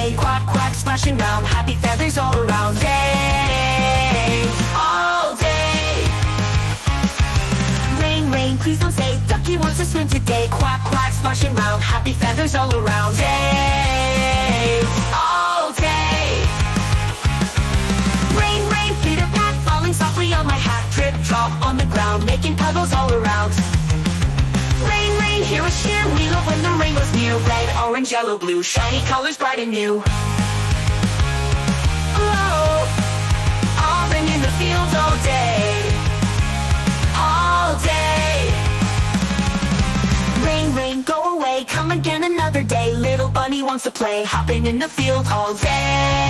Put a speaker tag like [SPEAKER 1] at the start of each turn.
[SPEAKER 1] day. Quack, quack, splashing round, happy feathers all around. Day, all day. Rain, rain, please don't stay. Duckie wants to swim today. Quack, quack, splashing round, happy feathers all around. Day, all day. Rain, rain, pitter pat, falling softly on my hat. Drip, drop on the ground, making puddles all around. Rain, rain, hear us cheer. We love when the rainbow's near. Red, orange, yellow, blue, shiny colors bright and new. Oh, all been in the fields all day. All day. Rain, rain, go away, come again another day. Little bunny wants to play, hopping in the field all day.